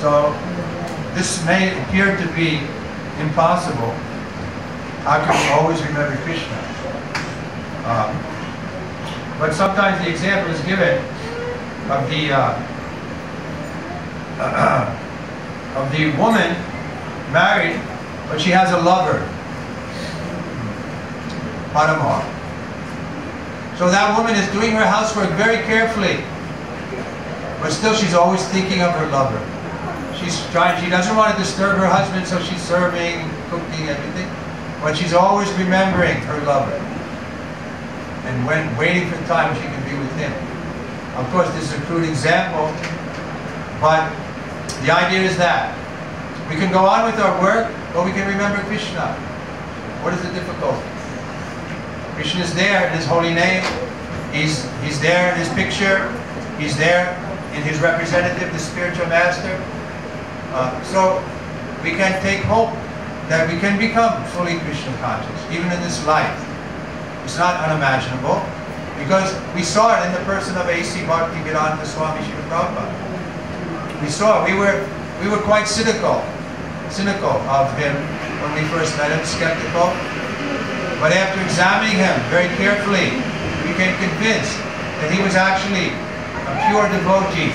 So this may appear to be impossible. How can we always remember Krishna? But sometimes the example is given of the woman married, but she has a lover, Padamar. So that woman is doing her housework very carefully, but still she's always thinking of her lover. She doesn't want to disturb her husband, so she's serving, cooking, everything, but she's always remembering her lover and waiting for time when she can be with him. Of course, this is a crude example, but the idea is that we can go on with our work, but we can remember Krishna. What is the difficulty? Krishna is there in His holy name. He's there in His picture. He's there in His representative, the spiritual master. So we can take hope that we can become fully Krishna conscious, even in this life. It's not unimaginable, because we saw it in the person of A.C. Bhaktivedanta Swami Srila Prabhupada. We saw, we were quite cynical of him when we first met him, skeptical. But after examining him very carefully, we became convinced that he was actually a pure devotee.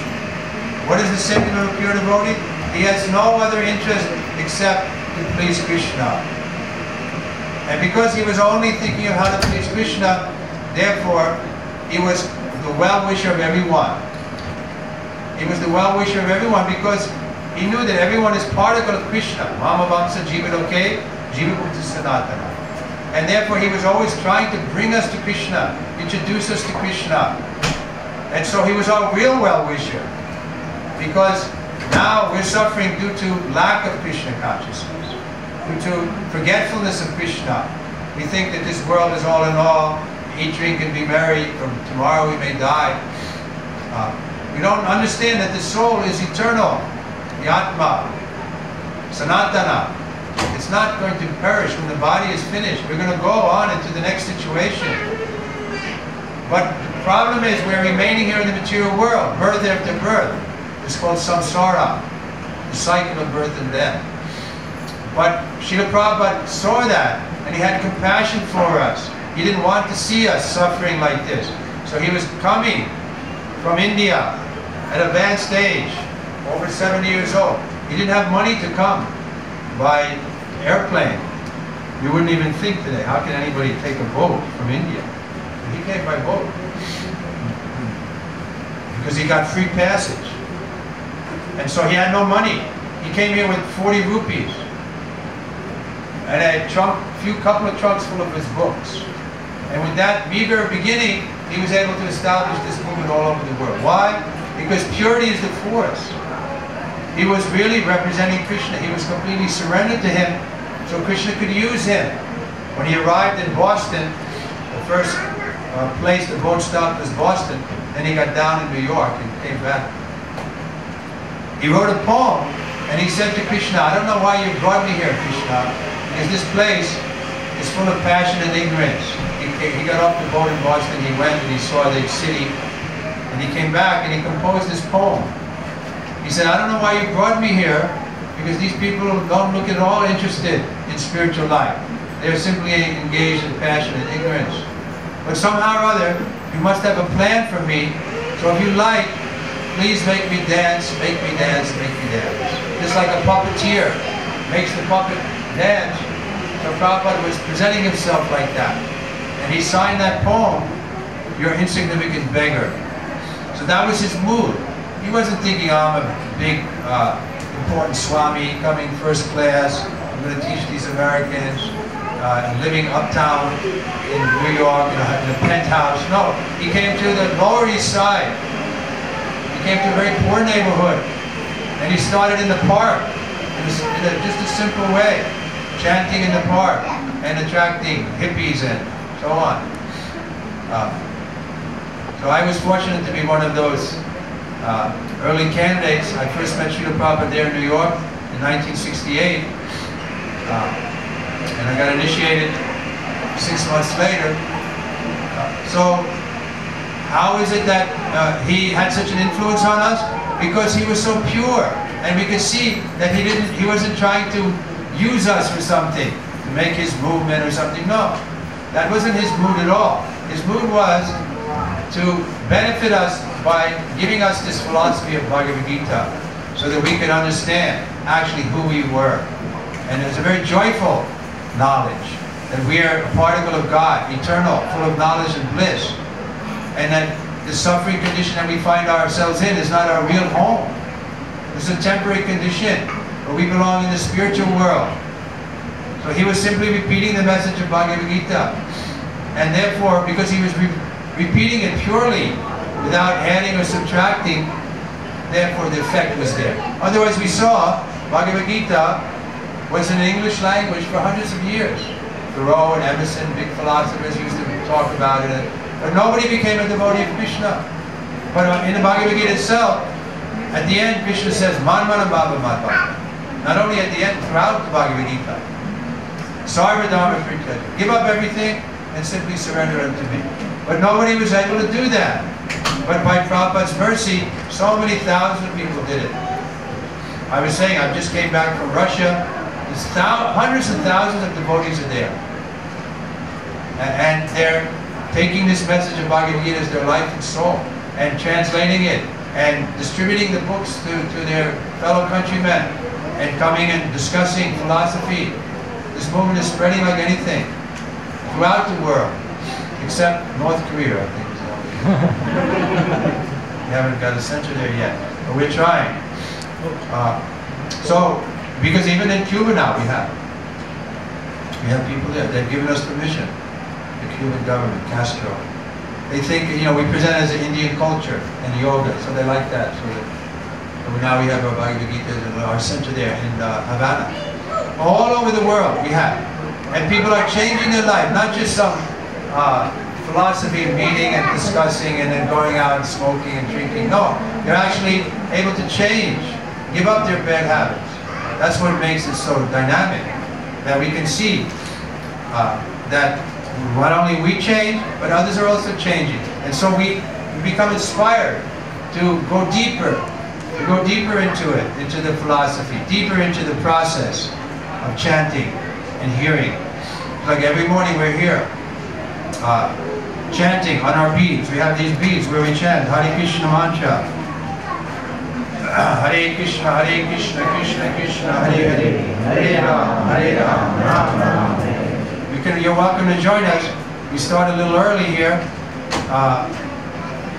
What is the symptom of a pure devotee? He has no other interest except to please Krishna. And because he was only thinking of how to please Krishna, therefore, he was the well-wisher of everyone. He was the well-wisher of everyone because he knew that everyone is particle of Krishna. Mama Vamsa Jivadoke, Jivabhuta Sanatana. And therefore, he was always trying to bring us to Krishna, introduce us to Krishna. And so he was our real well-wisher, because now we're suffering due to lack of Krishna consciousness, due to forgetfulness of Krishna. We think that this world is all in all, eat, drink, and be merry, from tomorrow we may die. We don't understand that the soul is eternal, the Atma, Sanatana. It's not going to perish when the body is finished. We're going to go on into the next situation. But the problem is we're remaining here in the material world, birth after birth. It's called samsara, the cycle of birth and death. But Srila Prabhupada saw that, and he had compassion for us. He didn't want to see us suffering like this. So he was coming from India at an advanced age, over 70 years old. He didn't have money to come by airplane. You wouldn't even think today, how can anybody take a boat from India? He came by boat because he got free passage. And so he had no money. He came here with 40 rupees and a couple of trunks full of his books. And with that meager beginning, he was able to establish this movement all over the world. Why? Because purity is the force. He was really representing Krishna. He was completely surrendered to him, so Krishna could use him. When he arrived in Boston, the first place the boat stopped was Boston. Then he got down in New York and came back. He wrote a poem, and he said to Krishna, I don't know why you brought me here, Krishna, because this place is full of passion and ignorance. He got off the boat in Boston, he went and he saw the city, and he came back and he composed this poem. He said, I don't know why you brought me here, because these people don't look at all interested in spiritual life. They're simply engaged in passion and ignorance. But somehow or other, you must have a plan for me, so if you like, please make me dance, make me dance, make me dance. Just like a puppeteer makes the puppet dance. So Prabhupada was presenting himself like that. And he signed that poem, Your Insignificant Beggar. So that was his mood. He wasn't thinking, oh, I'm a big, important Swami, coming first class, I'm going to teach these Americans, living uptown in New York in a penthouse. No, he came to the Lower East Side. He came to a very poor neighborhood. And he started in the park, in just a simple way, chanting in the park and attracting hippies and so on. So I was fortunate to be one of those early candidates. I first met Srila Prabhupada there in New York in 1968. And I got initiated 6 months later. So How is it that he had such an influence on us? Because he was so pure, and we could see that he wasn't trying to use us for something, to make his movement or something. No, that wasn't his mood at all. His mood was to benefit us by giving us this philosophy of Bhagavad Gita, so that we could understand actually who we were. And it's a very joyful knowledge that we are a particle of God, eternal, full of knowledge and bliss, and that the suffering condition that we find ourselves in is not our real home. It's a temporary condition, but we belong in the spiritual world. So he was simply repeating the message of Bhagavad Gita, and therefore, because he was repeating it purely, without adding or subtracting, therefore the effect was there. Otherwise, we saw Bhagavad Gita was in the English language for hundreds of years. Thoreau and Emerson, big philosophers, used to talk about it, but nobody became a devotee of Krishna. But in the Bhagavad Gita itself, at the end, Krishna says, Man mana bhava mad bhava. Not only at the end, throughout the Bhagavad Gita. Sarva dharma prityaja. Give up everything and simply surrender unto me. But nobody was able to do that. But by Prabhupada's mercy, so many thousands of people did it. I was saying, I just came back from Russia. There's hundreds and thousands of devotees are there. And they're taking this message of Bhagavad Gita as their life and soul, and translating it, and distributing the books to their fellow countrymen, and coming and discussing philosophy. This movement is spreading like anything throughout the world, except North Korea, I think. We haven't got a center there yet, but we're trying. Because even in Cuba now we have people there. They've given us permission. The Cuban government, Castro. They think, you know, we present as an Indian culture and yoga, so they like that. So now we have our Bhagavad Gita, our center there in Havana. All over the world we have. And people are changing their life, not just some philosophy of meeting and discussing and then going out and smoking and drinking. No, they're actually able to change, give up their bad habits. That's what makes it so dynamic, that we can see that not only we change, but others are also changing. And so we become inspired to go deeper into it, into the philosophy, deeper into the process of chanting and hearing. Like every morning we're here, chanting on our beads. We have these beads where we chant Hare Krishna mantra. Hare Krishna, Krishna Krishna, Hare Hare, Hare Ram, Ram Ram. You're welcome to join us. We start a little early here.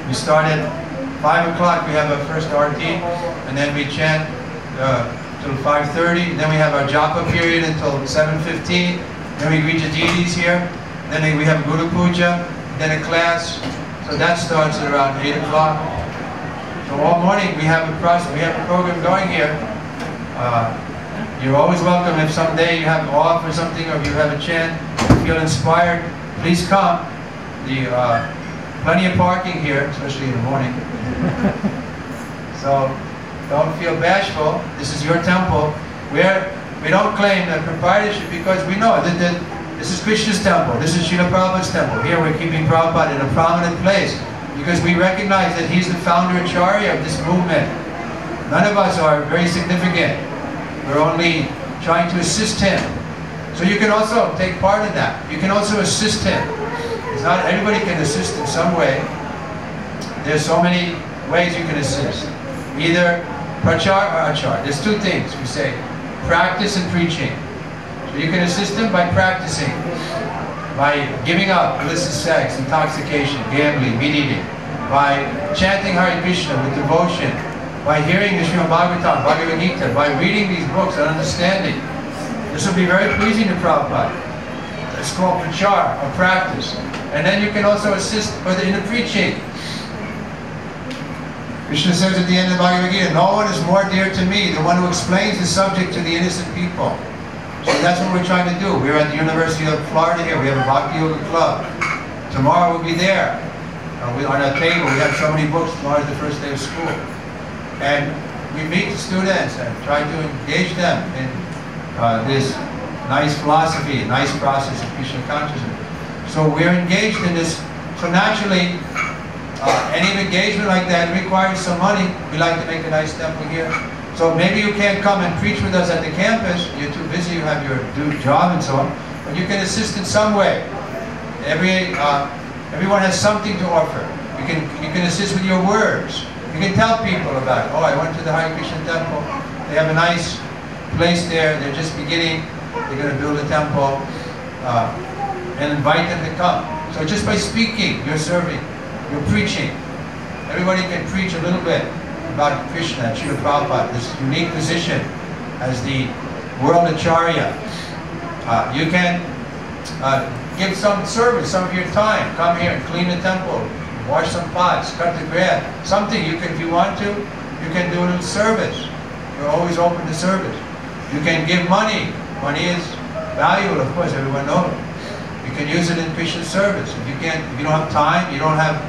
We start at 5 o'clock. We have our first arti, and then we chant till 5:30. Then we have our japa period until 7:15. Then we greet the deities here. Then we have Guru Puja. Then a class. So that starts at around 8 o'clock. So all morning we have a process, we have a program going here. You're always welcome if someday you have off or something, or you have a chant, feel inspired, please come. Plenty of parking here, especially in the morning. So don't feel bashful. This is your temple. We don't claim that proprietorship because we know that this is Krishna's temple. This is Srila Prabhupada's temple. Here we're keeping Prabhupada in a prominent place, because we recognize that he's the founder acharya of this movement. None of us are very significant. We're only trying to assist him. So you can also take part in that. You can also assist him. It's not everybody can assist in some way. There's so many ways you can assist. Either prachar or achar. There's two things we say. Practice and preaching. So you can assist him by practicing. By giving up illicit sex, intoxication, gambling, meat eating, by chanting Hare Krishna with devotion, by hearing the Srimad Bhagavatam, Bhagavad Gita, by reading these books and understanding. This will be very pleasing to Prabhupada. It's called prachar, or practice. And then you can also assist in the preaching. Krishna says at the end of the Bhagavad Gita, no one is more dear to me, the one who explains the subject to the innocent people. So that's what we're trying to do. We're at the University of Florida here. We have a Bhakti Yoga Club. Tomorrow we'll be there. On our table, we have so many books. Tomorrow's the first day of school. And we meet the students and try to engage them in this nice philosophy, nice process of Krishna consciousness. So we're engaged in this. So naturally, any engagement like that requires some money. We like to make a nice temple here. So maybe you can't come and preach with us at the campus. You're too busy, you have your job and so on. But you can assist in some way. Everyone has something to offer. You can assist with your words. You can tell people about it. Oh, I went to the Hare Krishna temple. They have a nice place there. They're just beginning. They're going to build a temple. And invite them to come. So just by speaking, you're serving. You're preaching. Everybody can preach a little bit about Krishna and Srila Prabhupada, this unique position as the world Acharya. You can give some service, some of your time. Come here and clean the temple, wash some pots, cut the grass. Something you can, if you want to, you can do a little service. You're always open to service. You can give money. Money is valuable, of course, everyone knows. You can use it in Krishna's service. If you don't have time, you don't have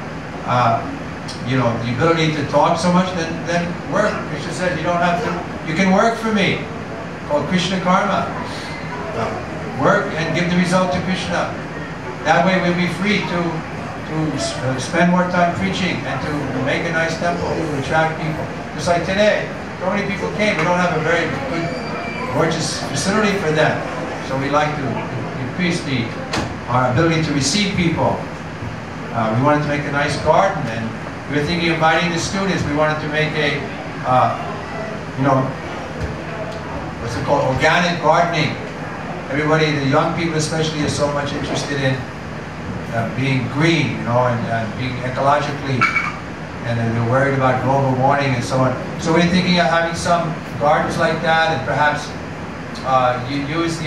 the ability to talk so much, then work. Krishna says you don't have to. You can work for me, called Krishna Karma. Work and give the result to Krishna. That way we'll be free to spend more time preaching and to make a nice temple, to attract people. Just like today, so many people came. We don't have a very good, gorgeous facility for them. So we like to increase our ability to receive people. We wanted to make a nice garden, and we were thinking of inviting the students. We wanted to make a, what's it called, organic gardening. Everybody, the young people especially, are so much interested in being green, and being ecologically, and they're worried about global warming and so on. So we're thinking of having some gardens like that, and perhaps you use,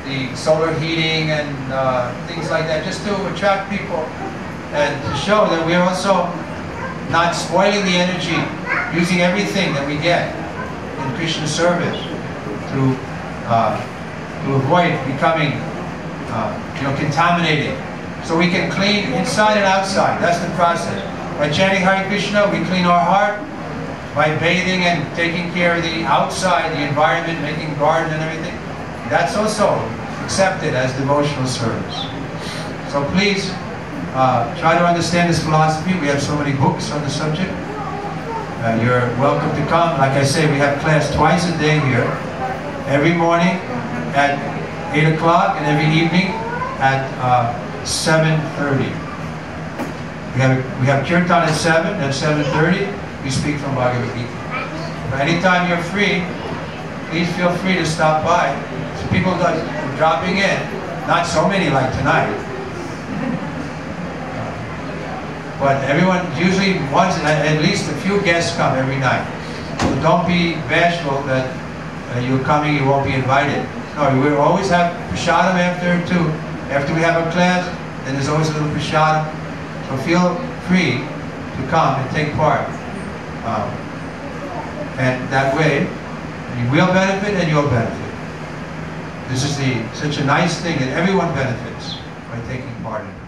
the solar heating and things like that, just to attract people and to show that we're also not spoiling the energy, using everything that we get in Krishna's service to avoid becoming contaminated. So we can clean inside and outside. That's the process. By chanting Hare Krishna, we clean our heart. By bathing and taking care of the outside, the environment, making a garden and everything, that's also accepted as devotional service. So please try to understand this philosophy. We have so many books on the subject. You're welcome to come. Like I say, we have class twice a day here. Every morning at 8 o'clock and every evening at 7:30. We have kirtan at 7, at 7:30. We speak from Bhagavad Gita. But anytime you're free, please feel free to stop by. So people are dropping in, not so many like tonight. But everyone, usually once, at least a few guests come every night. So don't be bashful that you're coming, you won't be invited. No, we always have prasadam after we have a class, then there's always a little prasadam. So feel free to come and take part. And that way, you will benefit and you'll benefit. This is such a nice thing that everyone benefits by taking part in it.